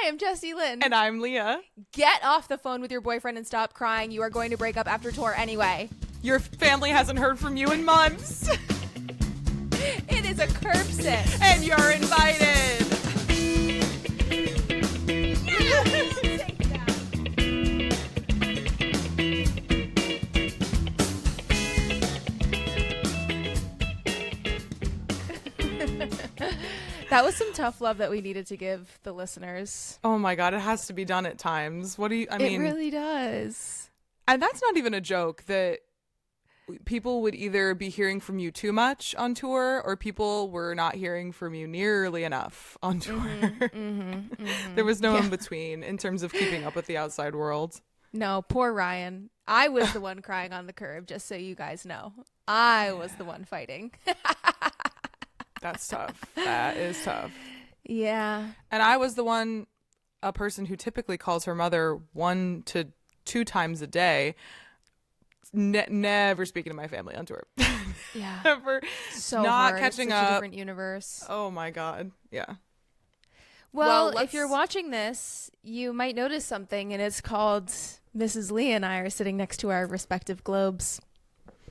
I am Jessie Lynn. And I'm Leah. Get off the phone with your boyfriend and stop crying. You are going to break up after tour anyway. Your family hasn't heard from you in months. It is a curb sit. And you're invited. That was some tough love that we needed to give the listeners. Oh my God, it has to be done at times. What do you, I mean. It really does. And that's not even a joke, that people would either be hearing from you too much on tour or people were not hearing from you nearly enough on tour. There was no in between in terms of keeping up with the outside world. No, poor Ryan. I was the one crying on the curb, just so you guys know. I was the one fighting. That's tough. That is tough. Yeah. And I was a person who typically calls her mother 1 to 2 times a day. Never speaking to my family on tour. Yeah. Never. So not hard. catching It's up. such a different universe. Oh my God. Yeah. Well, if you're watching this, you might notice something, and it's called Mrs. Lee and I are sitting next to our respective globes.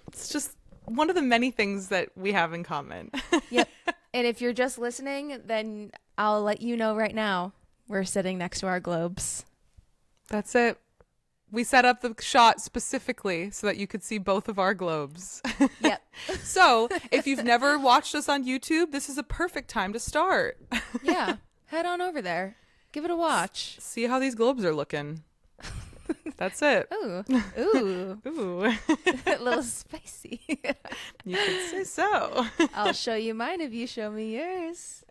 It's just one of the many things that we have in common. Yep. And if you're just listening, then I'll let you know right now we're sitting next to our globes. That's it. We set up the shot specifically so that you could see both of our globes. Yep. So if you've never watched us on YouTube, this is a perfect time to start. Yeah. Head on over there. Give it a watch. See how these globes are looking. That's it. Ooh. Ooh. Ooh. A little spicy. You could say so. I'll show you mine if you show me yours.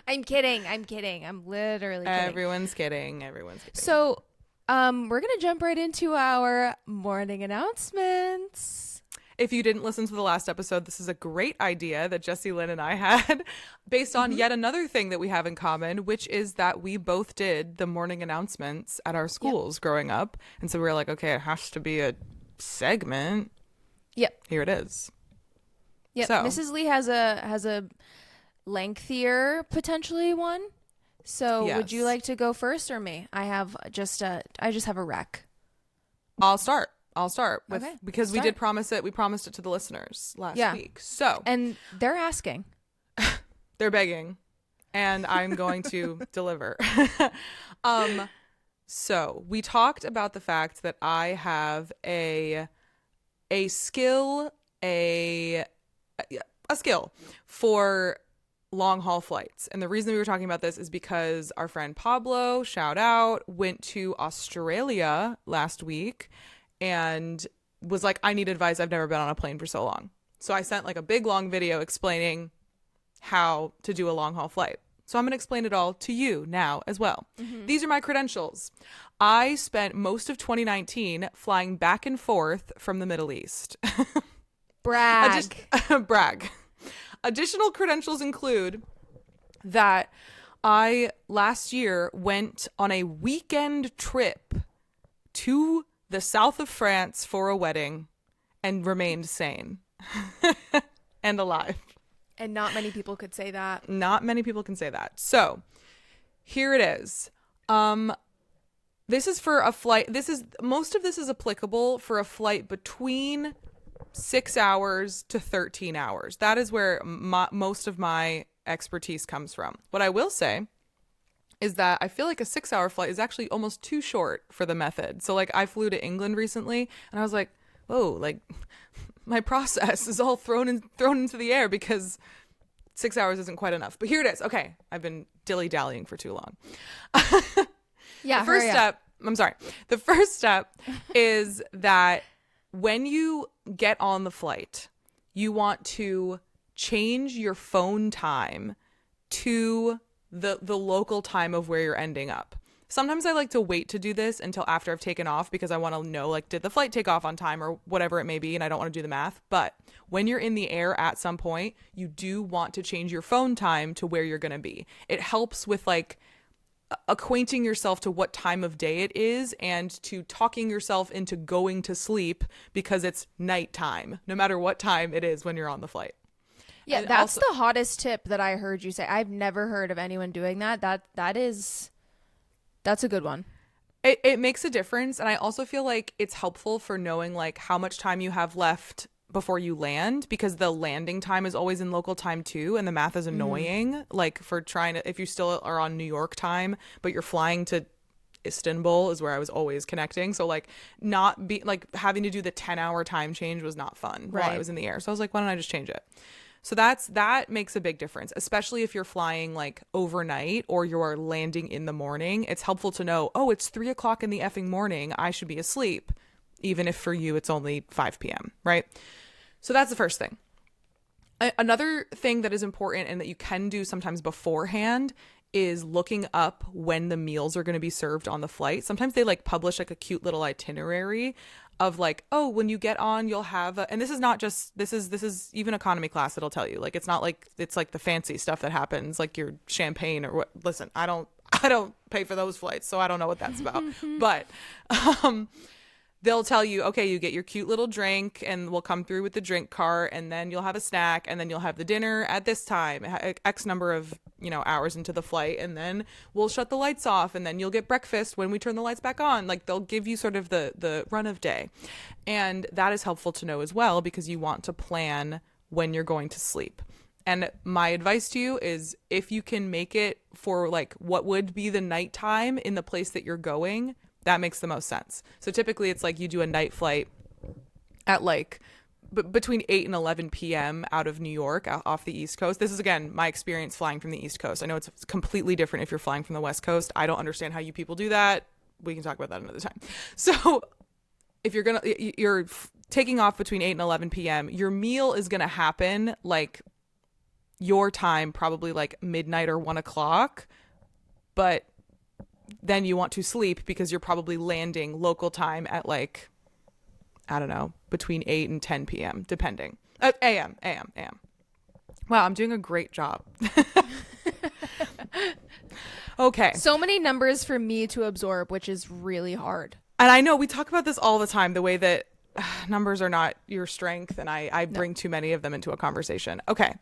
I'm kidding. I'm literally kidding. Everyone's kidding. Everyone's kidding. So, we're going to jump right into our morning announcements. If you didn't listen to the last episode, this is a great idea that Jessie Lynn and I had based on yet another thing that we have in common, which is that we both did the morning announcements at our schools growing up. And so we were like, okay, it has to be a segment. Yep. Here it is. Yep. So. Mrs. Lee has a lengthier potentially one. So would you like to go first or me? I just have a rec. I'll start with, Okay, because we did promise it. We promised it to the listeners last week. So, and they're asking, they're begging, and I'm going to deliver. So we talked about the fact that I have a skill, a skill for long haul flights. And the reason we were talking about this is because our friend Pablo, shout out, went to Australia last week and was like, I need advice. I've never been on a plane for so long. So I sent like a big long video explaining how to do a long haul flight. So I'm going to explain it all to you now as well. These are my credentials. I spent most of 2019 flying back and forth from the Middle East. brag. Brag. Additional credentials include that I last year went on a weekend trip to the south of France for a wedding and remained sane and alive. And not many people could say that. Not many people can say that. So here it is. This is for a flight. Most of this is applicable for a flight between 6 hours to 13 hours. That is where most of my expertise comes from. What I will say is that I feel like a 6-hour flight is actually almost too short for the method. So like I flew to England recently and I was like, whoa, like my process is all thrown into the air because 6 hours isn't quite enough. But here it is. Okay. I've been dilly-dallying for too long. Yeah. The first step is that when you get on the flight, you want to change your phone time to the local time of where you're ending up. Sometimes I like to wait to do this until after I've taken off because I want to know, like, did the flight take off on time or whatever it may be, and I don't want to do the math. But when you're in the air at some point, you do want to change your phone time to where you're going to be. It helps with, like, acquainting yourself to what time of day it is and to talking yourself into going to sleep because it's nighttime, no matter what time it is when you're on the flight. Yeah, And that's also, the hottest tip that I heard you say. I've never heard of anyone doing that. That's a good one. it makes a difference. And I also feel like it's helpful for knowing like how much time you have left before you land, because the landing time is always in local time too, and the math is annoying. Like for trying to, if you still are on New York time but you're flying to Istanbul is where I was always connecting, so like not be like having to do the 10-hour time change was not fun while I Right. was in the air. So I was like, why don't I just change it? So that makes a big difference, especially if you're flying like overnight or you're landing in the morning. It's helpful to know, oh, it's 3 o'clock in the effing morning, I should be asleep, even if for you it's only 5 p.m., right? So that's the first thing. Another thing that is important and that you can do sometimes beforehand is looking up when the meals are going to be served on the flight. Sometimes they like publish like a cute little itinerary of like, oh, when you get on, you'll have and this is not just, this is even economy class, it'll tell you. Like, it's not like it's like the fancy stuff that happens, like your champagne or what. Listen, I don't pay for those flights, so I don't know what that's about. But they'll tell you, okay, you get your cute little drink and we'll come through with the drink cart, and then you'll have a snack, and then you'll have the dinner at this time, X number of, hours into the flight, and then we'll shut the lights off, and then you'll get breakfast when we turn the lights back on. Like, they'll give you sort of the run of day. And that is helpful to know as well, because you want to plan when you're going to sleep. And my advice to you is, if you can make it for like what would be the nighttime in the place that you're going, that makes the most sense. So typically it's like you do a night flight at like between 8 and 11 p.m. out of New York, off the East Coast. This is, again, my experience flying from the East Coast. I know it's completely different if you're flying from the West Coast. I don't understand how you people do that. We can talk about that another time. So if you're taking off between 8 and 11 p.m., your meal is going to happen like your time, probably like midnight or 1 o'clock. But then you want to sleep because you're probably landing local time at like, I don't know, between 8 and 10 p.m. depending. A.M. Wow, I'm doing a great job. Okay. So many numbers for me to absorb, which is really hard. And I know we talk about this all the time, the way that numbers are not your strength, and I bring too many of them into a conversation. Okay.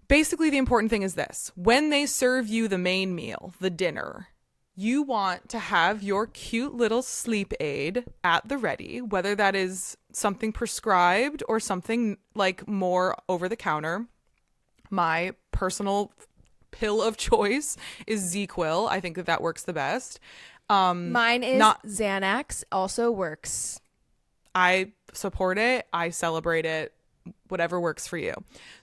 Basically, the important thing is this. When they serve you the main meal, the dinner, you want to have your cute little sleep aid at the ready, whether that is something prescribed or something like more over the counter. My personal pill of choice is ZQuil. I think that works the best. Mine is Xanax, also works. I support it. I celebrate it. Whatever works for you.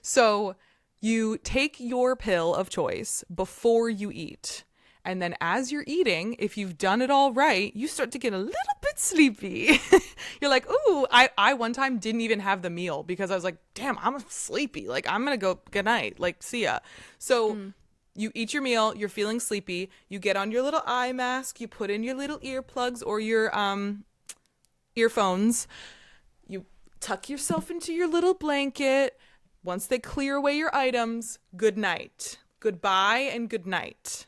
So you take your pill of choice before you eat. And then as you're eating, if you've done it all right, you start to get a little bit sleepy. You're like, ooh, I one time didn't even have the meal because I was like, damn, I'm sleepy. Like, I'm going to go, good night. Like, see ya. So you eat your meal, you're feeling sleepy. You get on your little eye mask. You put in your little earplugs or your earphones. You tuck yourself into your little blanket. Once they clear away your items, good night. Goodbye and good night.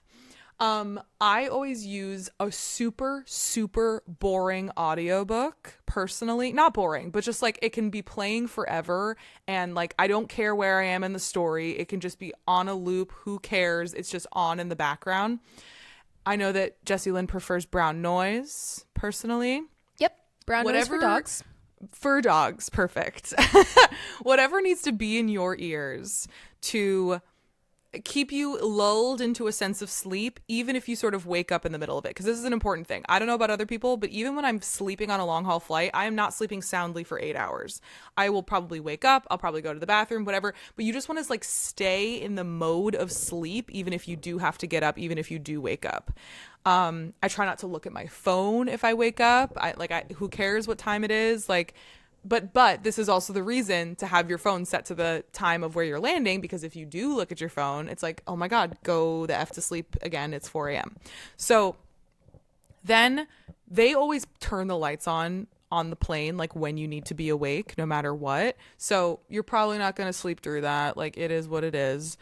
I always use a super, super boring audiobook, personally. Not boring, but just like it can be playing forever. And like, I don't care where I am in the story. It can just be on a loop. Who cares? It's just on in the background. I know that Jessie Lynn prefers brown noise, personally. Yep. Brown noise for dogs. For dogs, perfect. Whatever needs to be in your ears to keep you lulled into a sense of sleep, even if you sort of wake up in the middle of it. Because this is an important thing. I don't know about other people, but even when I'm sleeping on a long haul flight, I am not sleeping soundly for 8 hours. I will probably wake up. I'll probably go to the bathroom, whatever. But you just want to like stay in the mode of sleep, even if you do have to get up, even if you do wake up. I try not to look at my phone if I wake up. Who cares what time it is? Like, But this is also the reason to have your phone set to the time of where you're landing, because if you do look at your phone, it's like, oh my God, go the F to sleep again. It's 4 a.m. So then they always turn the lights on the plane, like when you need to be awake, no matter what. So you're probably not going to sleep through that. Like, it is what it is.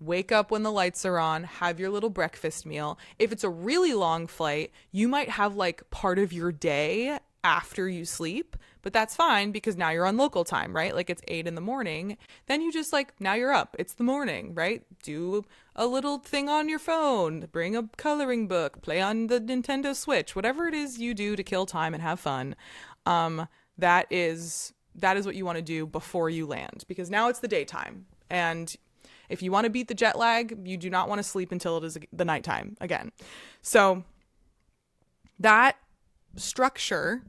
Wake up when the lights are on, have your little breakfast meal. If it's a really long flight, you might have like part of your day after you sleep, but that's fine because now you're on local time, right? Like it's 8 a.m. Then you just like, now you're up. It's the morning, right? Do a little thing on your phone, bring a coloring book, play on the Nintendo Switch, whatever it is you do to kill time and have fun. That is what you want to do before you land, because now it's the daytime. And if you want to beat the jet lag, you do not want to sleep until it is the nighttime again. So that structure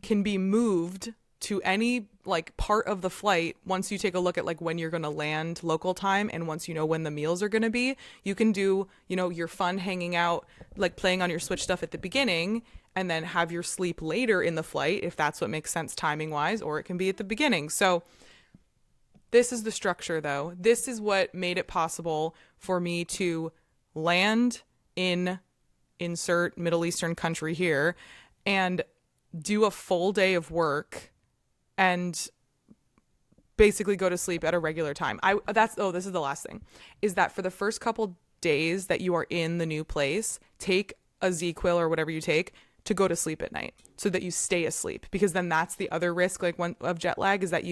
can be moved to any like part of the flight once you take a look at like when you're going to land local time, and once you know when the meals are going to be. You can do, your fun hanging out, like playing on your Switch stuff at the beginning, and then have your sleep later in the flight if that's what makes sense timing wise, or it can be at the beginning. So this is the structure, though. This is what made it possible for me to land in insert Middle Eastern country here and do a full day of work and basically go to sleep at a regular time. This is the last thing, is that for the first couple days that you are in the new place, take a Z-Quil or whatever you take to go to sleep at night so that you stay asleep, because then that's the other risk of jet lag, is that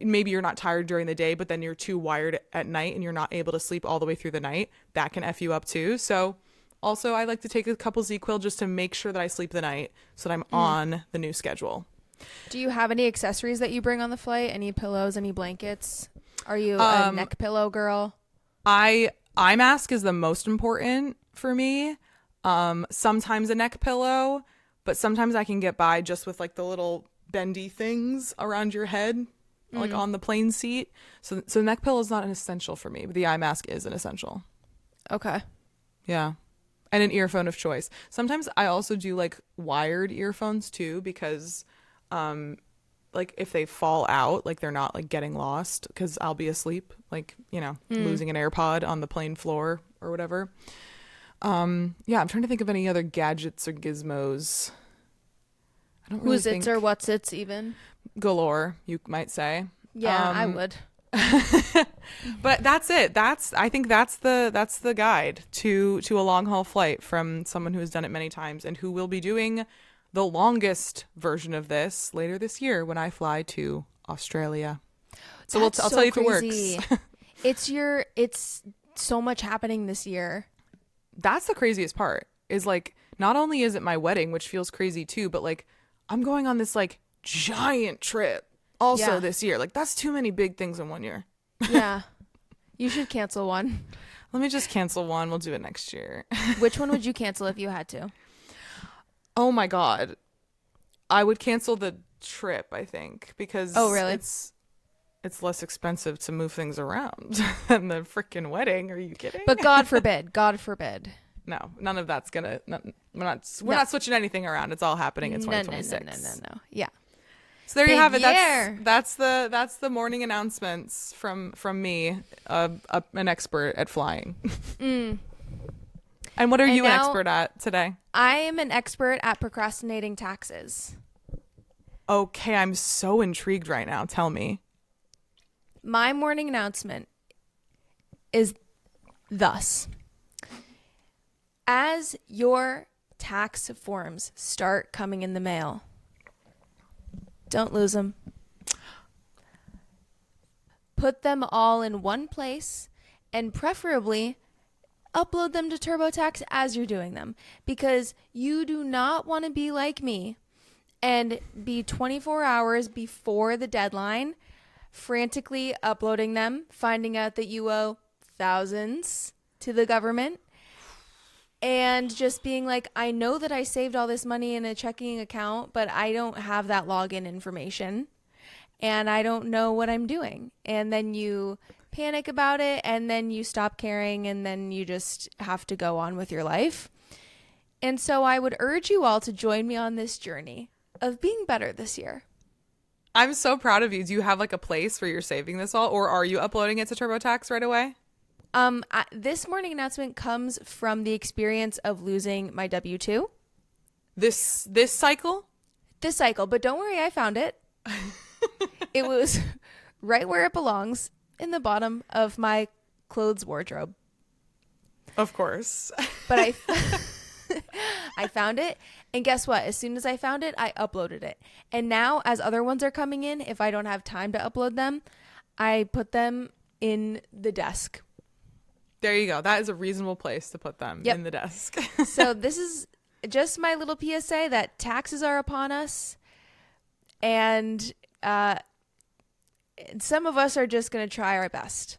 maybe you're not tired during the day, but then you're too wired at night and you're not able to sleep all the way through the night. That can F you up too. So also I like to take a couple Z-Quil just to make sure that I sleep the night so that I'm on the new schedule. Do you have any accessories that you bring on the flight? Any pillows, any blankets? Are you a neck pillow girl? Eye mask is the most important for me. Sometimes a neck pillow, but sometimes I can get by just with like the little bendy things around your head, like on the plane seat. So neck pillow is not an essential for me, but the eye mask is an essential. Okay. Yeah. And an earphone of choice. Sometimes I also do like wired earphones too, because like if they fall out, like they're not like getting lost, because I'll be asleep, like, losing an AirPod on the plane floor or whatever. I'm trying to think of any other gadgets or gizmos. I don't really think. Who's its or what's its even? Galore, you might say. Yeah, I would. But that's it. I think that's the guide to a long haul flight from someone who has done it many times and who will be doing the longest version of this later this year when I fly to Australia. So I'll tell you if it works. It's so much happening this year. That's the craziest part, is like, not only is it my wedding, which feels crazy too, but like I'm going on this like giant trip also this year. Like that's too many big things in one year. Yeah. You should cancel one. Let me just cancel one. We'll do it next year. Which one would you cancel if you had to? Oh my God. I would cancel the trip, I think, because it's less expensive to move things around than the freaking wedding. Are you kidding? But God forbid. No, none of that's gonna. We're not switching anything around. It's all happening in 2026. No. Yeah. So there you have it. That's the morning announcements from me, an expert at flying. And what are you an expert at today? I am an expert at procrastinating taxes. Okay, I'm so intrigued right now. Tell me. My morning announcement is thus. As your tax forms start coming in the mail, don't lose them. Put them all in one place, and preferably upload them to TurboTax as you're doing them, because you do not want to be like me and be 24 hours before the deadline frantically uploading them, finding out that you owe thousands to the government, and just being like, I know that I saved all this money in a checking account, but I don't have that login information and I don't know what I'm doing. And then you panic about it, and then you stop caring, and then you just have to go on with your life. And so I would urge you all to join me on this journey of being better this year. I'm so proud of you. Do you have like a place where you're saving this all, or are you uploading it to TurboTax right away? This morning announcement comes from the experience of losing my W-2. This cycle? This cycle, but don't worry, I found it. It was right where it belongs, in the bottom of my clothes wardrobe. Of course. But I found it. And guess what? As soon as I found it, I uploaded it. And now as other ones are coming in, if I don't have time to upload them, I put them in the desk. There you go. That is a reasonable place to put them, in the desk. So this is just my little PSA that taxes are upon us. And some of us are just going to try our best.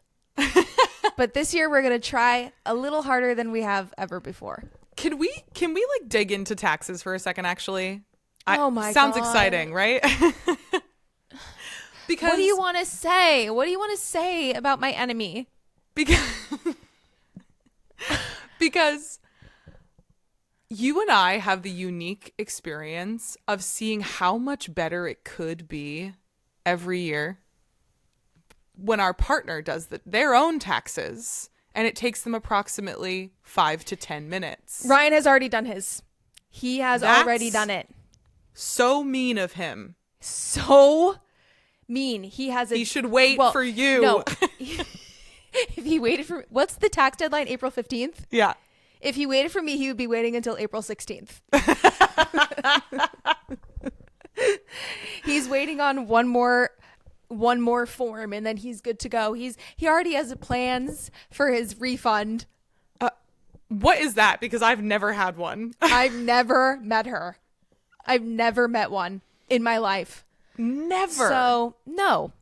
But this year we're going to try a little harder than we have ever before. Can we like dig into taxes for a second, actually? Oh my God. Sounds exciting, right? Because what do you want to say? What do you want to say about my enemy? Because you and I have the unique experience of seeing how much better it could be every year when our partner does their own taxes, and it takes them approximately 5 to 10 minutes. Ryan has already done his. He has already done it. So mean of him. So mean. He should wait for you. No. If he waited for, what's the tax deadline? April 15th? Yeah. If he waited for me, he would be waiting until April 16th. He's waiting on one more form, and then he's good to go. He already has plans for his refund. What is that? Because I've never had one. I've never met her. I've never met one in my life. Never. So no.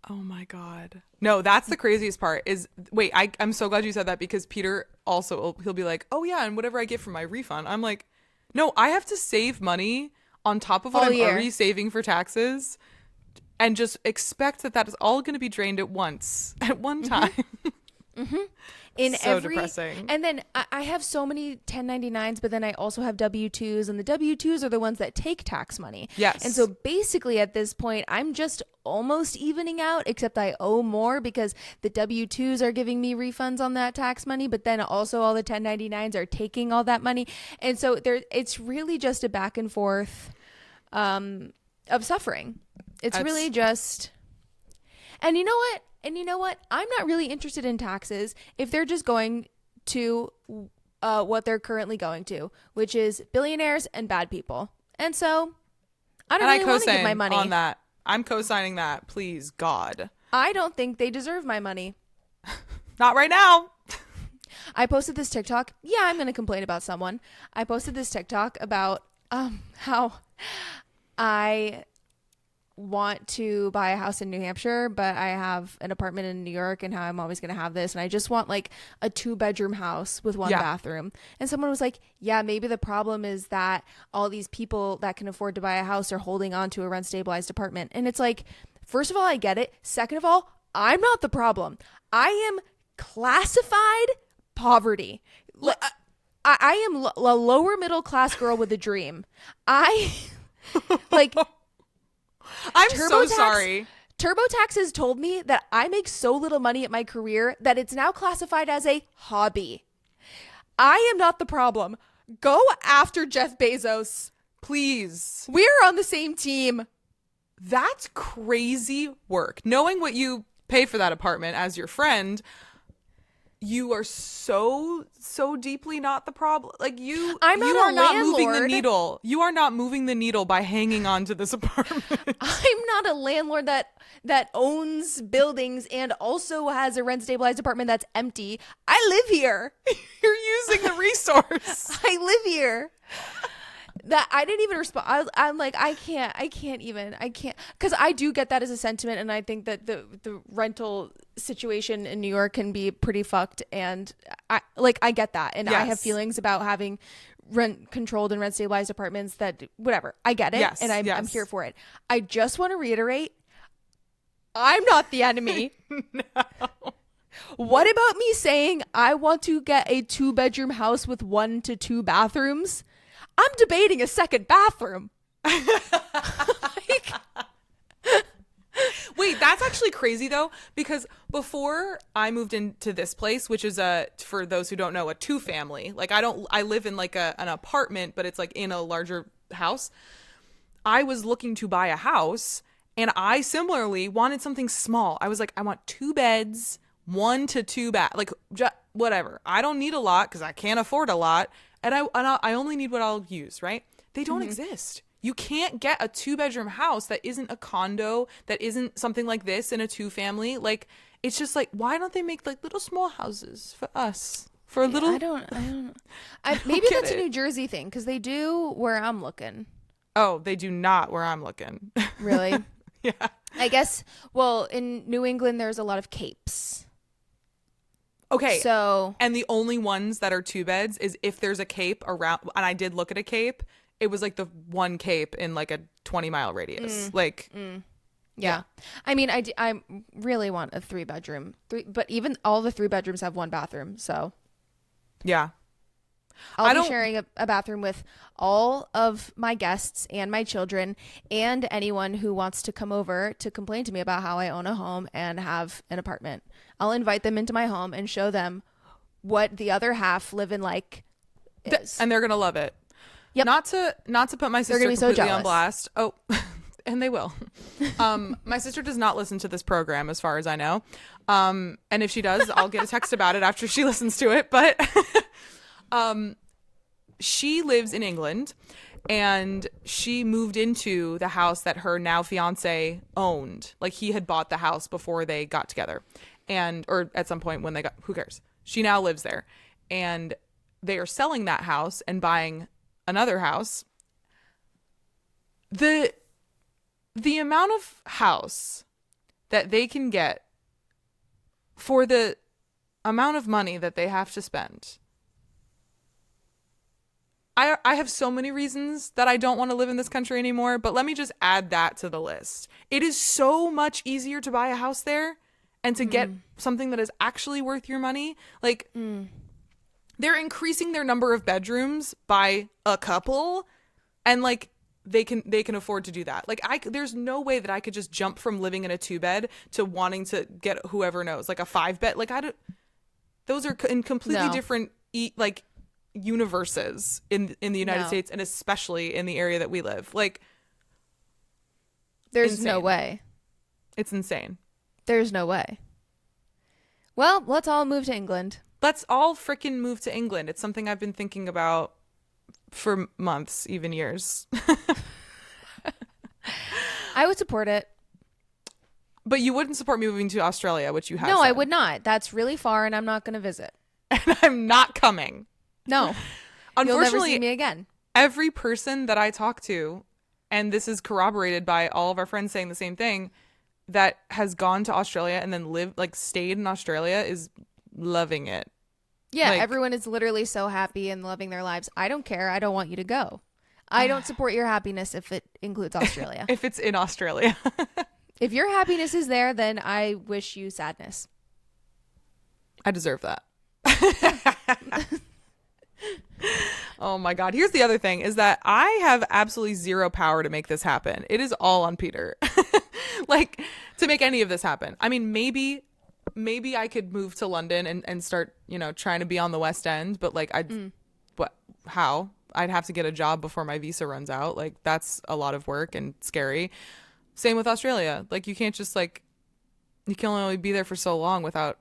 Oh my God. No, that's the craziest part is, wait, I'm so glad you said that, because Peter also, he'll be like, oh yeah, and whatever I get from my refund. I'm like, no, I have to save money on top of what I'm already saving for taxes, and just expect that is all going to be drained at one time. Mm-hmm. Depressing. And then I have so many 1099s, but then I also have W-2s, and the W-2s are the ones that take tax money. Yes. And so basically at this point, I'm just almost evening out, except I owe more because the W-2s are giving me refunds on that tax money, but then also all the 1099s are taking all that money. And so it's really just a back and forth of suffering. It's really just, and you know what? I'm not really interested in taxes if they're just going to what they're currently going to, which is billionaires and bad people. And so I don't really want to give my money on that. I'm co-signing that. Please, God. I don't think they deserve my money. Not right now. I posted this TikTok. Yeah, I'm going to complain about someone. I posted this TikTok about how I want to buy a house in New Hampshire, but I have an apartment in New York, and how I'm always going to have this. And I just want like a 2-bedroom house with 1 bathroom. And someone was like, yeah, maybe the problem is that all these people that can afford to buy a house are holding on to a rent stabilized apartment. And it's like, first of all, I get it. Second of all, I'm not the problem. I am classified poverty. I am a lower middle class girl with a dream. I'm so sorry. TurboTax has told me that I make so little money at my career that it's now classified as a hobby. I am not the problem. Go after Jeff Bezos. Please. We're on the same team. That's crazy work. Knowing what you pay for that apartment as your friend, you are so deeply not the problem. Like you are not moving the needle. You are not moving the needle by hanging on to this apartment. I'm not a landlord that owns buildings and also has a rent stabilized apartment that's empty. I live here. You're using the resource. I live here. That I didn't even respond. I'm like, I can't, because I do get that as a sentiment, and I think that the rental situation in New York can be pretty fucked, and I get that, and yes. I have feelings about having rent controlled and rent stabilized apartments that whatever. I get it, yes, and I'm here for it. I just want to reiterate, I'm not the enemy. No. What about me saying I want to get a 2-bedroom house with 1 to 2 bathrooms? I'm debating a second bathroom. Wait, that's actually crazy though, because before I moved into this place, which is for those who don't know, a 2-family. Like I live in like an apartment, but it's like in a larger house. I was looking to buy a house, and I similarly wanted something small. I was like, I want 2 beds, 1 to 2 bath. Like whatever. I don't need a lot because I can't afford a lot. And I only need what I'll use, right? They don't exist. You can't get a 2-bedroom house that isn't a condo, that isn't something like this in a 2-family. Like, it's just like, why don't they make like little small houses for us? For a little. I don't. Maybe that's a New Jersey thing because they do where I'm looking. Oh, they do not where I'm looking. Really? Yeah. I guess. Well, in New England, there's a lot of capes. Okay. So. And the only ones that are 2 beds is if there's a cape around. And I did look at a cape. It was like the one cape in like a 20-mile radius. Yeah. I mean, I really want a 3-bedroom. But even all the 3 bedrooms have 1 bathroom. So. Yeah. I'll be sharing a bathroom with all of my guests and my children and anyone who wants to come over to complain to me about how I own a home and have an apartment. I'll invite them into my home and show them what the other half living like is. And they're going to love it. Yep. Not to put my sister completely so on blast. Oh, and they will. My sister does not listen to this program as far as I know. And if she does, I'll get a text about it after she listens to it. But she lives in England and she moved into the house that her now fiance owned. Like he had bought the house before they got together or at some point when they got, who cares? She now lives there and they are selling that house and buying another house. The amount of house that they can get for the amount of money that they have to spend. I have so many reasons that I don't want to live in this country anymore, but let me just add that to the list. It is so much easier to buy a house there and to get something that is actually worth your money. Like, they're increasing their number of bedrooms by a couple, and like they can afford to do that. Like there's no way that I could just jump from living in a 2-bed to wanting to get whoever knows like a 5-bed. Like those are in completely different like universes in the United States and especially in the area that we live. Like there's insane. No way. It's insane. There's no way. Well, let's all move to England. Let's all freaking move to England. It's something I've been thinking about for months, even years. I would support it. But you wouldn't support me moving to Australia, which you have No, said. I would not. That's really far and I'm not going to visit. And I'm not coming. No. Unfortunately, you'll never see me again. Every person that I talk to, and this is corroborated by all of our friends saying the same thing, that has gone to Australia and then stayed in Australia is loving it. Yeah, everyone is literally so happy and loving their lives. I don't care. I don't want you to go. I don't support your happiness if it includes Australia. If it's in Australia. If your happiness is there, then I wish you sadness. I deserve that. Oh my God. Here's the other thing is that I have absolutely zero power to make this happen. It is all on Peter. Like to make any of this happen. I mean, maybe I could move to London and start, trying to be on the West End, but like how? I'd have to get a job before my visa runs out. Like that's a lot of work and scary. Same with Australia. Like you can't just you can only be there for so long without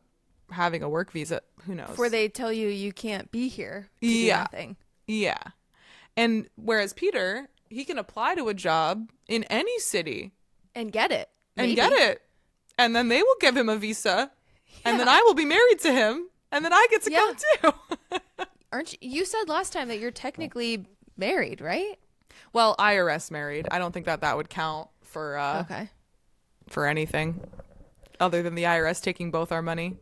having a work visa. Who knows? Before they tell you can't be here to do nothing. Yeah. And whereas Peter, he can apply to a job in any city. And get it. And get it. And then they will give him a visa. Yeah. And then I will be married to him. And then I get to come too. Aren't you? You said last time that you're technically married, right? Well, IRS married. I don't think that would count for for anything other than the IRS taking both our money.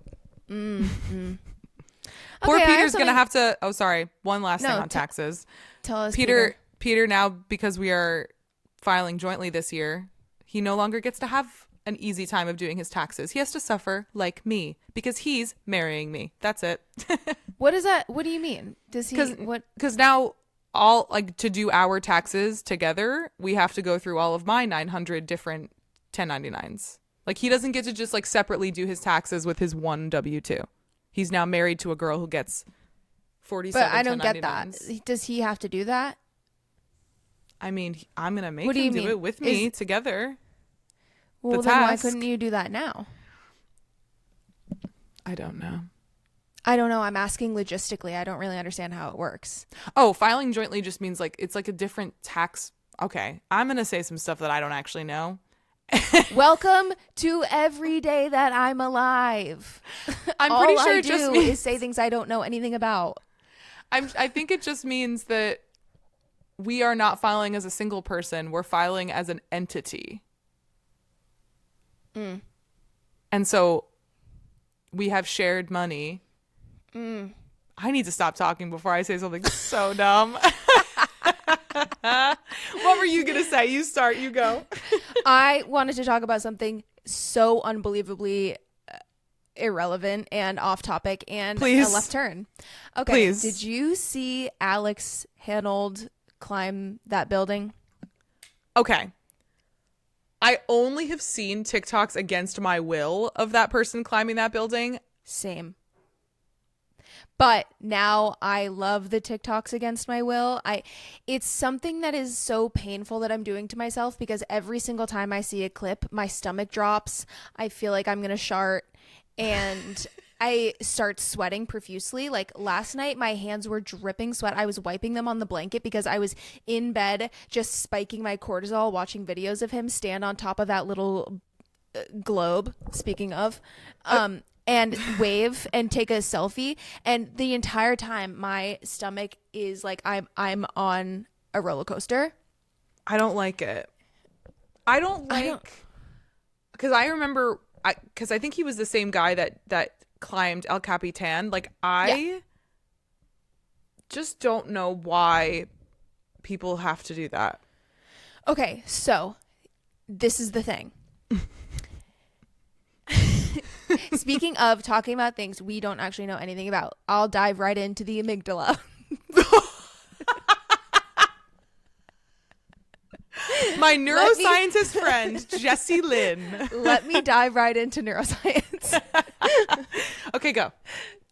Poor Peter's going to have to... Oh, sorry. One last thing on taxes. Tell us, Peter, now, because we are filing jointly this year, he no longer gets to have an easy time of doing his taxes. He has to suffer like me because he's marrying me. That's it. What is that? What do you mean? Does he... Because now... all to do our taxes together, we have to go through all of my 900 different 1099s. He doesn't get to just separately do his taxes with his one W-2. He's now married to a girl who gets 47 But I don't get that. Does he have to do that? I mean, I'm going to make him do it with me together. Well, then why couldn't you do that now? I don't know. I don't know. I'm asking logistically. I don't really understand how it works. Oh, filing jointly just means like it's like a different tax. Okay, I'm gonna say some stuff that I don't actually know. Welcome to every day that I'm alive. I'm All pretty sure I it just do means is say things I don't know anything about. I think it just means that we are not filing as a single person. We're filing as an entity. Mm. And so we have shared money. Mm. I need to stop talking before I say something so dumb. What were you going to say? You start, you go. I wanted to talk about something so unbelievably irrelevant and off topic and Please. a left turn. Okay. Please. Did you see Alex Hanold climb that building? Okay. I only have seen TikToks against my will of that person climbing that building. Same. But now I love the TikToks against my will. It's something that is so painful that I'm doing to myself because every single time I see a clip, my stomach drops. I feel like I'm going to shart and I start sweating profusely. Like last night, my hands were dripping sweat. I was wiping them on the blanket because I was in bed just spiking my cortisol watching videos of him stand on top of that little globe, speaking of. And wave and take a selfie, and the entire time my stomach is like I'm on a roller coaster. I don't like it. I don't because I remember because I think he was the same guy that climbed El Capitan. Like I just don't know why people have to do that. Okay, so this is the thing. Speaking of talking about things we don't actually know anything about, I'll dive right into the amygdala. My neuroscientist friend, Jessie Lynn. Let me dive right into neuroscience. Okay, go.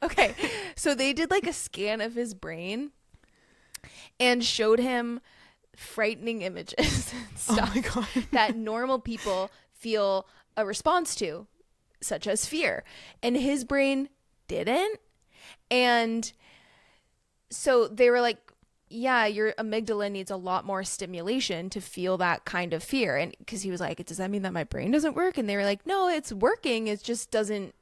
Okay, so they did like a scan of his brain and showed him frightening images and stuff Oh my God. that normal people feel a response to, such as fear, and his brain didn't. And so they were like, yeah, your amygdala needs a lot more stimulation to feel that kind of fear. And because he was like, does that mean that my brain doesn't work? And they were like, no, it's working, it just doesn't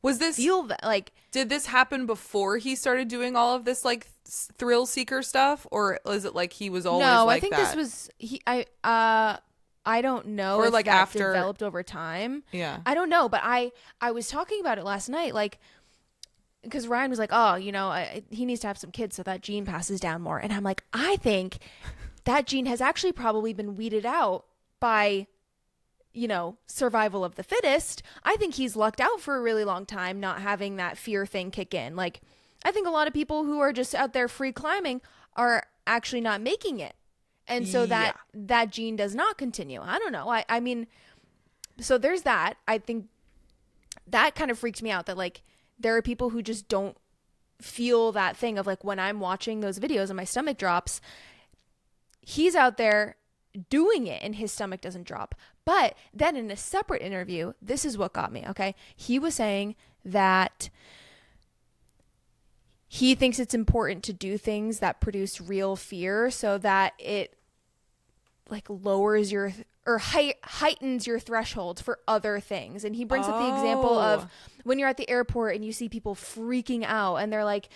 Was this feel that. Like, did this happen before he started doing all of this like thrill seeker stuff, or is it like he was always no, like I think that? this was I don't know Or if like that after developed over time. Yeah. I don't know, but I was talking about it last night, like, because Ryan was like, oh, he needs to have some kids so that gene passes down more. And I'm like, I think that gene has actually probably been weeded out by, survival of the fittest. I think he's lucked out for a really long time not having that fear thing kick in. Like, I think a lot of people who are just out there free climbing are actually not making it. And so that gene does not continue. I don't know. I mean, so there's that. I think that kind of freaked me out that like there are people who just don't feel that thing of like when I'm watching those videos and my stomach drops, he's out there doing it and his stomach doesn't drop. But then in a separate interview, this is what got me, okay? He was saying that he thinks it's important to do things that produce real fear so that it like lowers your or heightens your threshold for other things. And he brings up the example of when you're at the airport and you see people freaking out and they're like,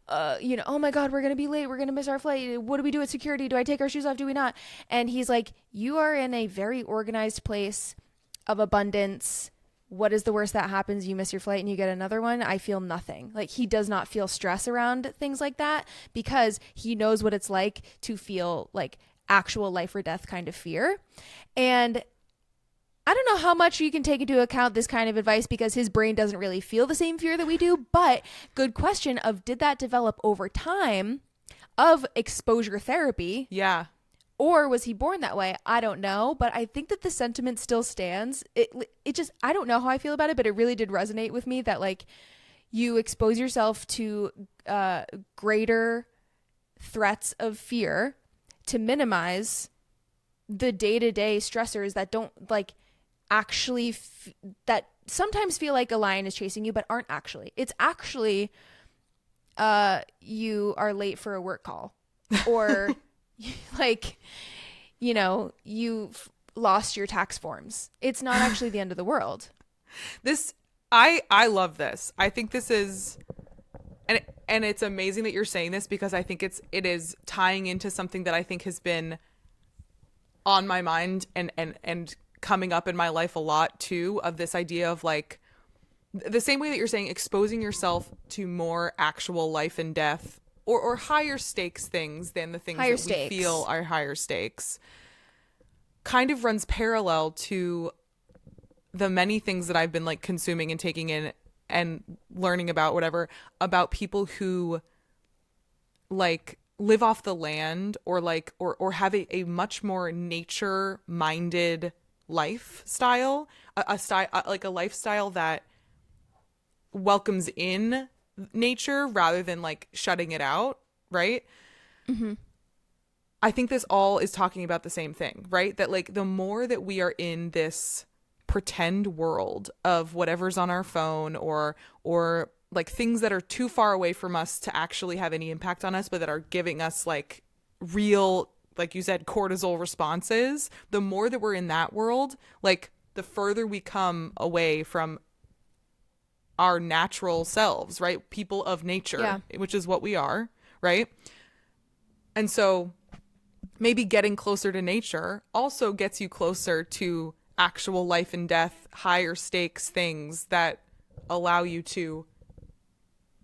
oh my God, we're going to be late. We're going to miss our flight. What do we do at security? Do I take our shoes off? Do we not? And he's like, you are in a very organized place of abundance. What is the worst that happens? You miss your flight and you get another one. I feel nothing. Like he does not feel stress around things like that because he knows what it's like to feel like actual life or death kind of fear. And I don't know how much you can take into account this kind of advice because his brain doesn't really feel the same fear that we do. But good question of did that develop over time of exposure therapy? Yeah. Or was he born that way? I don't know. But I think that the sentiment still stands. It just, I don't know how I feel about it, but it really did resonate with me that like you expose yourself to greater threats of fear to minimize the day-to-day stressors that don't like actually that sometimes feel like a lion is chasing you but aren't actually. It's actually you are late for a work call, or like, you know, you've lost your tax forms. It's not actually the end of the world. This I love this. I think this is, and it's amazing that you're saying this, because I think it is tying into something that I think has been on my mind and coming up in my life a lot too, of this idea of like, the same way that you're saying, exposing yourself to more actual life and death, or higher stakes things than the things Higher that stakes. we feel are higher stakes, kind of runs parallel to the many things that I've been like consuming and taking in and learning about, whatever, about people who like live off the land, or like, or have a much more nature minded lifestyle, a style, like a lifestyle that welcomes in nature rather than like shutting it out, right? Mm-hmm. I think this all is talking about the same thing, right? That like the more that we are in this pretend world of whatever's on our phone, or like things that are too far away from us to actually have any impact on us, but that are giving us like real, like you said, cortisol responses, the more that we're in that world, like the further we come away from our natural selves, right? People of nature, Yeah. which is what we are, right? And so maybe getting closer to nature also gets you closer to actual life and death, higher stakes things that allow you to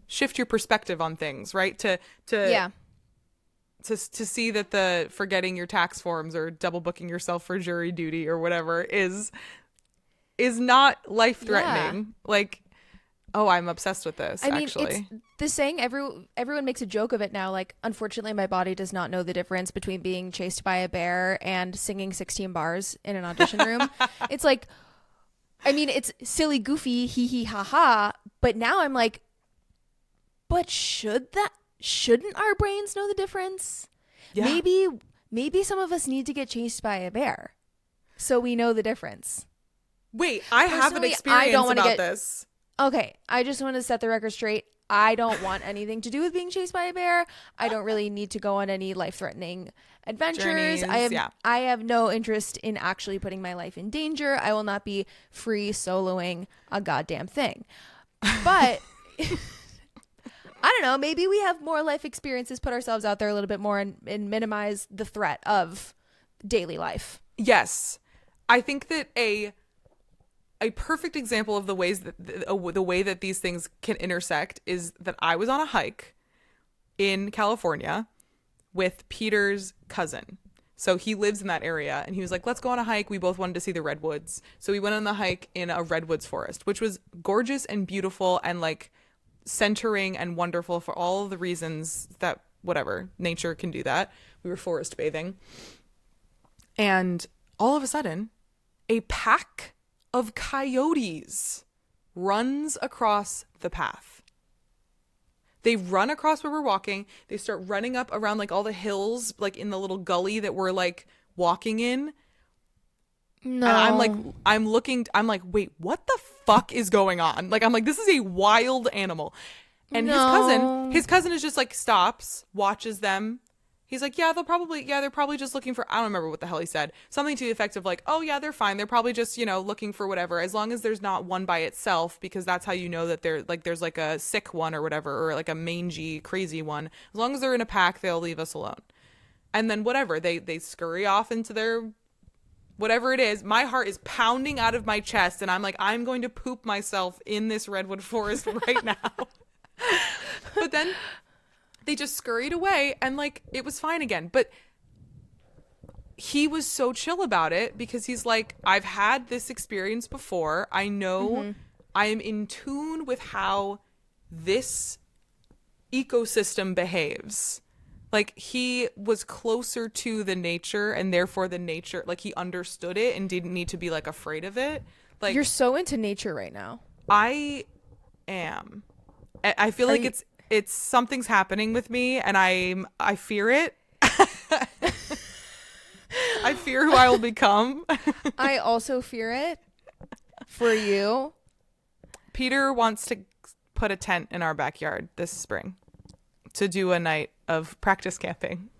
shift your perspective on things, right? To Yeah. see that the forgetting your tax forms or double booking yourself for jury duty or whatever is not life threatening. Yeah. Like, oh, I'm obsessed with this. I mean, actually, it's the saying, everyone makes a joke of it now. Like, unfortunately, my body does not know the difference between being chased by a bear and singing 16 bars in an audition room. It's like, I mean, it's silly, goofy, hee hee ha ha. But now I'm like, but shouldn't our brains know the difference? yeah. Maybe some of us need to get chased by a bear so we know the difference. Wait, I have an Personally, I experience don't wanna about get- this. Okay, I just want to set the record straight. I don't want anything to do with being chased by a bear. I don't really need to go on any life-threatening adventures. Journeys, yeah. I have no interest in actually putting my life in danger. I will not be free soloing a goddamn thing. But I don't know, maybe we have more life experiences, put ourselves out there a little bit more, and minimize the threat of daily life. Yes. I think that a perfect example of the ways that the way that these things can intersect is that I was on a hike in California with Peter's cousin. So he lives in that area, and he was like, let's go on a hike. We both wanted to see the redwoods. So we went on the hike in a redwoods forest, which was gorgeous and beautiful and like centering and wonderful for all of the reasons that whatever nature can do that. We were forest bathing. And all of a sudden, a pack of coyotes runs across the path. They run across where we're walking. They start running up around like all the hills, like in the little gully that we're like walking in. No. And I'm like, wait, what the fuck is going on? Like, I'm like, this is a wild animal. And No. his cousin is just like stops, watches them. He's like, they're probably just looking for, I don't remember what the hell he said. Something to the effect of like, oh yeah, they're fine. They're probably just, looking for whatever. As long as there's not one by itself, because that's how you know that they're like, there's like a sick one or whatever, or like a mangy, crazy one. As long as they're in a pack, they'll leave us alone. And then whatever, they scurry off into their, whatever it is. My heart is pounding out of my chest, and I'm like, I'm going to poop myself in this redwood forest right now. But then they just scurried away, and like it was fine again. But he was so chill about it because he's like, I've had this experience before. I know I am in tune with how this ecosystem behaves. Like, he was closer to the nature, and therefore the nature, like, he understood it and didn't need to be like afraid of it. Like, You're so into nature right now. I am. I feel like it's something's happening with me, and I fear it. I fear who I will become. I also fear it. For you? Peter wants to put a tent in our backyard this spring to do a night of practice camping.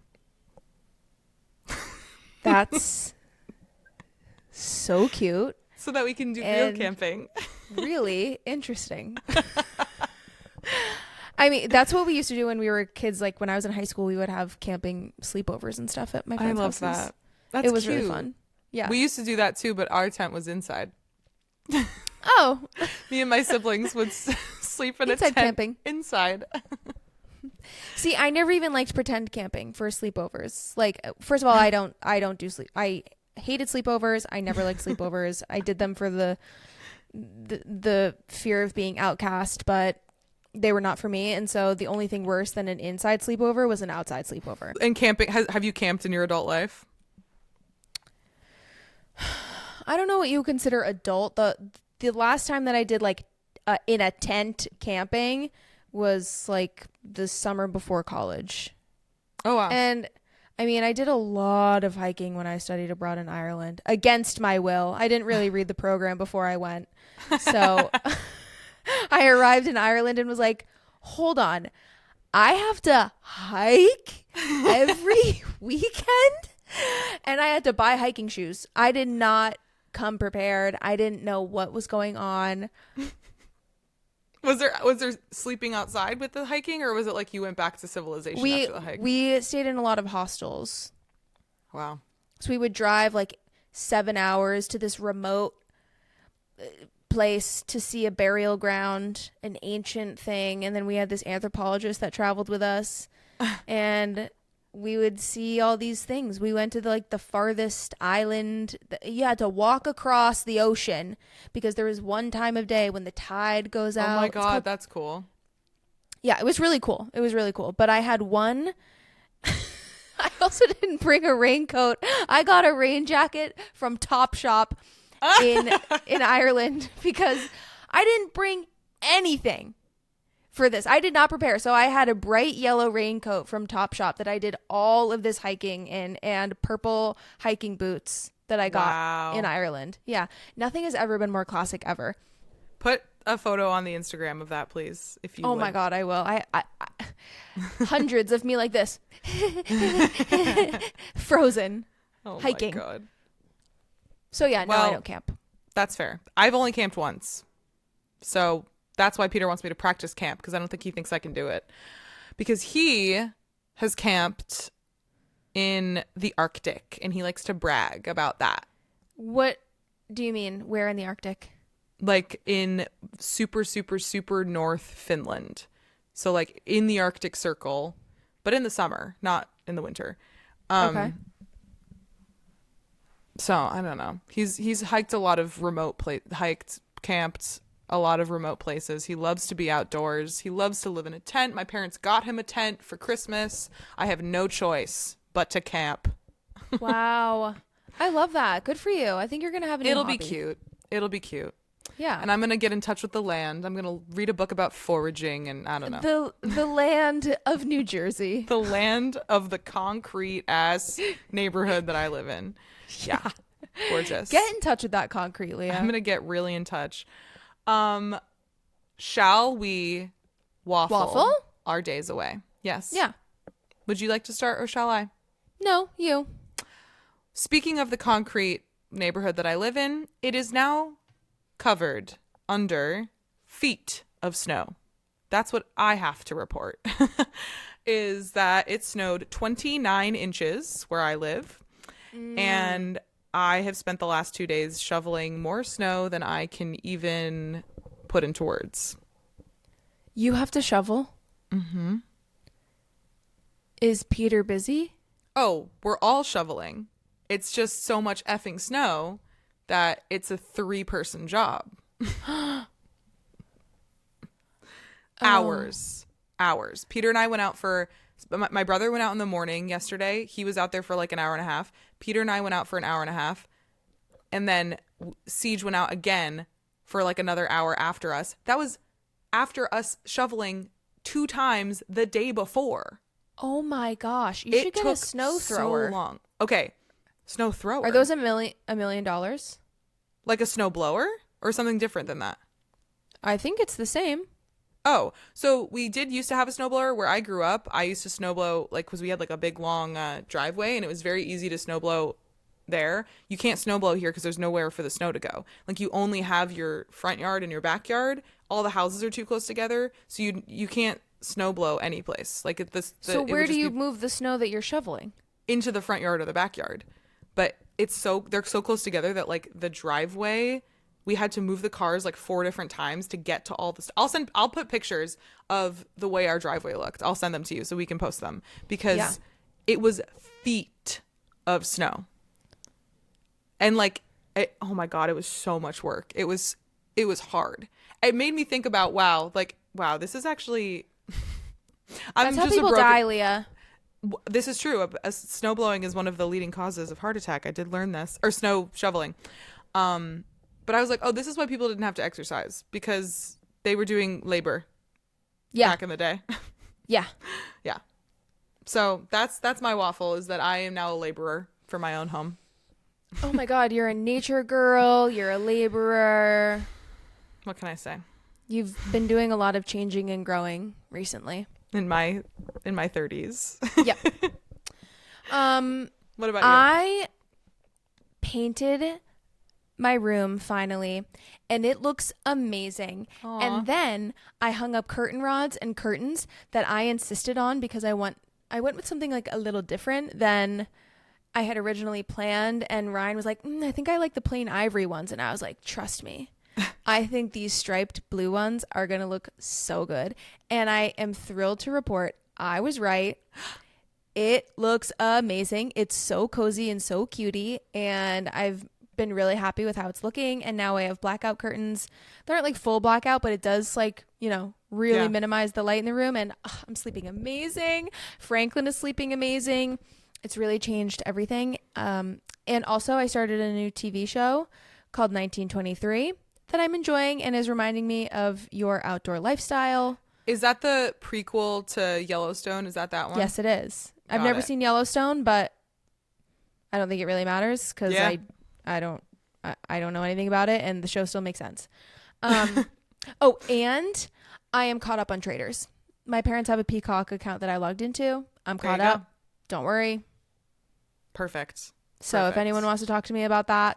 That's so cute. So that we can do real And camping. really interesting. I mean, that's what we used to do when we were kids. Like when I was in high school, we would have camping sleepovers and stuff at my I friends' love houses. that. That's It was cute. really fun. Yeah. We used to do that too, but our tent was inside. Oh, Me and my siblings would sleep in a Inside tent camping. inside. see, I never even liked pretend camping for sleepovers. Like, first of all, I don't do sleep. I hated sleepovers. I never liked sleepovers. I did them for the fear of being outcast, but they were not for me. And so the only thing worse than an inside sleepover was an outside sleepover. And camping, have you camped in your adult life? I don't know what you consider adult. The last time that I did like in a tent camping was like the summer before college. Oh, wow. And I mean, I did a lot of hiking when I studied abroad in Ireland against my will. I didn't really read the program before I went. So I arrived in Ireland and was like, hold on, I have to hike every weekend? And I had to buy hiking shoes. I did not come prepared. I didn't know what was going on. Was there sleeping outside with the hiking, or was it like you went back to civilization after the hike? We stayed in a lot of hostels. Wow. So we would drive like 7 hours to this remote place to see a burial ground, an ancient thing, and then we had this anthropologist that traveled with us, and we would see all these things. We went to the farthest island. You had to walk across the ocean because there was one time of day when the tide goes out. Oh my God, that's cool. Yeah, it was really cool. It was really cool. But I had one. I also didn't bring a raincoat. I got a rain jacket from Topshop in Ireland because I didn't bring anything for this. I did not prepare. So I had a bright yellow raincoat from Topshop that I did all of this hiking in, and purple hiking boots that I got in Ireland. Yeah. Nothing has ever been more classic ever. Put a photo on the Instagram of that, please, if you Oh would. my God, I will. I hundreds of me like this. Frozen. Oh hiking. my God. So yeah, no, I don't camp. That's fair. I've only camped once. So that's why Peter wants me to practice camp, because I don't think he thinks I can do it. Because he has camped in the Arctic, and he likes to brag about that. What do you mean? Where in the Arctic? Like in super, super, super North Finland. So like in the Arctic Circle, but in the summer, not in the winter. Okay. So I don't know. He's hiked a lot of camped a lot of remote places. He loves to be outdoors. He loves to live in a tent. My parents got him a tent for Christmas. I have no choice but to camp. Wow. I love that. Good for you. I think you're going to have a new It'll hobby. be cute. It'll be cute. Yeah. And I'm going to get in touch with the land. I'm going to read a book about foraging, and I don't know. The land of New Jersey. The land of the concrete ass neighborhood that I live in. Yeah. Gorgeous. Get in touch with that concrete, Leah. I'm going to get really in touch. Shall we waffle our days away? Yes. Yeah. Would you like to start, or shall I? No, you. Speaking of the concrete neighborhood that I live in, it is now covered under feet of snow. That's what I have to report. Is that it snowed 29 inches where I live. And I have spent the last 2 days shoveling more snow than I can even put into words. You have to shovel? Mm-hmm. Is Peter busy? Oh, we're all shoveling. It's just so much effing snow that it's a 3-person job. Hours. Peter and I went out for, my brother went out in the morning yesterday. He was out there for like an hour and a half. Peter and I went out for an hour and a half. And then Siege went out again for like another hour after us. That was after us shoveling 2 times the day before. Oh my gosh. You should get a snow thrower. So long. Okay. Snow thrower. Are those $1 million? Like a snow blower? or something different than that? I think it's the same. Oh, so we did used to have a snowblower where I grew up. I used to snowblow like because we had like a big long driveway, and it was very easy to snowblow there. You can't snowblow here because there's nowhere for the snow to go. Like you only have your front yard and your backyard. All the houses are too close together, so you can't snowblow any place. Like So where do you move the snow that you're shoveling? into the front yard or the backyard? But they're so close together that like the driveway, we had to move the cars like 4 different times to get to all this. I'll put pictures of the way our driveway looked. I'll send them to you so we can post them because it was feet of snow. And like oh my God, it was so much work. It was hard. It made me think about wow, this is actually That's how people die, Leah. This is true. Snow blowing is one of the leading causes of heart attack. I did learn this. Or snow shoveling. But I was like, oh, this is why people didn't have to exercise because they were doing labor back in the day. Yeah. Yeah. So that's my waffle is that I am now a laborer for my own home. Oh my God, you're a nature girl. You're a laborer. What can I say? You've been doing a lot of changing and growing recently. In my 30s. Yep. What about you? I painted my room finally, and it looks amazing. Aww. And then I hung up curtain rods and curtains that I insisted on because I went with something like a little different than I had originally planned. And Ryan was like, I think I like the plain ivory ones. And I was like, trust me. I think these striped blue ones are going to look so good. And I am thrilled to report I was right. It looks amazing. It's so cozy and so cutie. And I've been really happy with how it's looking. And now I have blackout curtains. They aren't like full blackout, but it does really minimize the light in the room. And I'm sleeping amazing. Franklin is sleeping amazing. It's really changed everything. And also I started a new TV show called 1923 that I'm enjoying and is reminding me of your outdoor lifestyle. Is that the prequel to Yellowstone? Is that one? Yes, it is. I've never seen Yellowstone, but I don't think it really matters because I don't know anything about it, and the show still makes sense. Oh, and I am caught up on Traders. My parents have a Peacock account that I logged into. I'm caught up. Don't worry. Perfect. So if anyone wants to talk to me about that,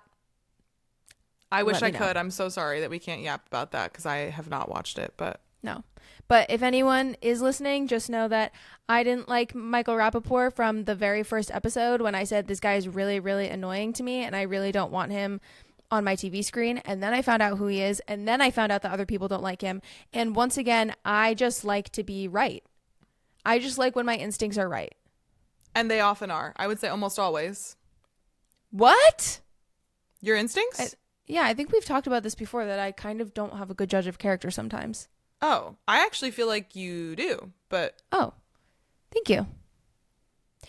I wish I could. I'm so sorry that we can't yap about that because I have not watched it, but no. But if anyone is listening, just know that I didn't like Michael Rappaport from the very first episode when I said this guy is really, really annoying to me and I really don't want him on my TV screen. And then I found out who he is. And then I found out that other people don't like him. And once again, I just like to be right. I just like when my instincts are right. And they often are. I would say almost always. What? Your instincts? Yeah, I think we've talked about this before, that I kind of don't have a good judge of character sometimes. Oh, I actually feel like you do, but... Oh, thank you.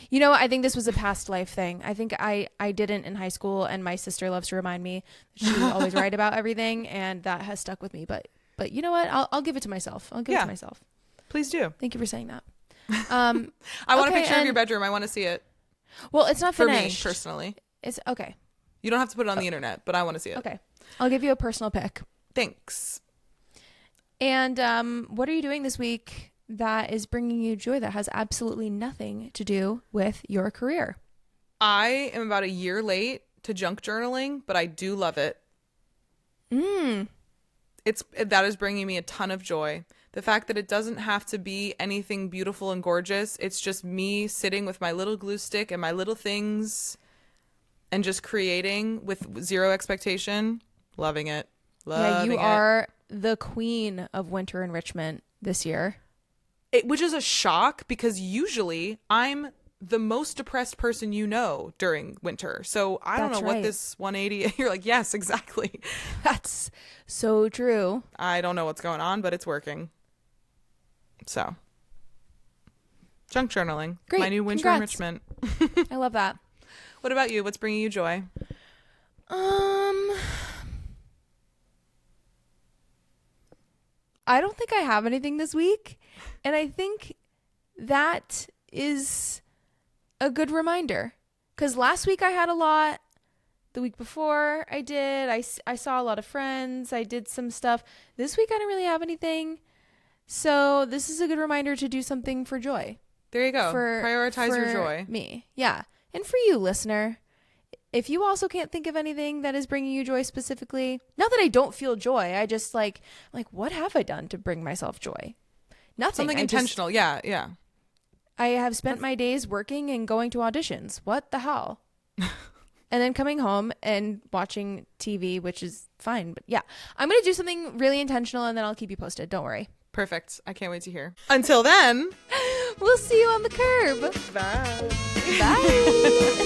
You know, I think this was a past life thing. I think I didn't in high school, and my sister loves to remind me that she was always right about everything, and that has stuck with me. But you know what? I'll give it to myself. I'll give it to myself. Please do. Thank you for saying that. I want a picture of your bedroom. I want to see it. Well, it's not finished. For me, personally. It's okay. You don't have to put it on the internet, but I want to see it. Okay. I'll give you a personal pic. Thanks. And what are you doing this week that is bringing you joy that has absolutely nothing to do with your career? I am about a year late to junk journaling, but I do love it. That is bringing me a ton of joy. The fact that it doesn't have to be anything beautiful and gorgeous. It's just me sitting with my little glue stick and my little things and just creating with zero expectation. Loving it. You are the queen of winter enrichment this year. Which is a shock because usually I'm the most depressed person during winter. So I don't know what this 180... You're like, yes, exactly. That's so true. I don't know what's going on, but it's working. So, junk journaling. Great. My new winter enrichment. I love that. What about you? What's bringing you joy? I don't think I have anything this week. And I think that is a good reminder. Because last week I had a lot. The week before I did. I saw a lot of friends. I did some stuff. This week I don't really have anything. So this is a good reminder to do something for joy. There you go. Prioritize your joy. Me. Yeah. And for you, listener, if you also can't think of anything that is bringing you joy specifically, not that I don't feel joy, I just like, what have I done to bring myself joy? Nothing. Something intentional. Yeah. I have spent my days working and going to auditions. What the hell? And then coming home and watching TV, which is fine. But yeah, I'm going to do something really intentional and then I'll keep you posted. Don't worry. Perfect. I can't wait to hear. Until then, we'll see you on the curb. bye. Bye.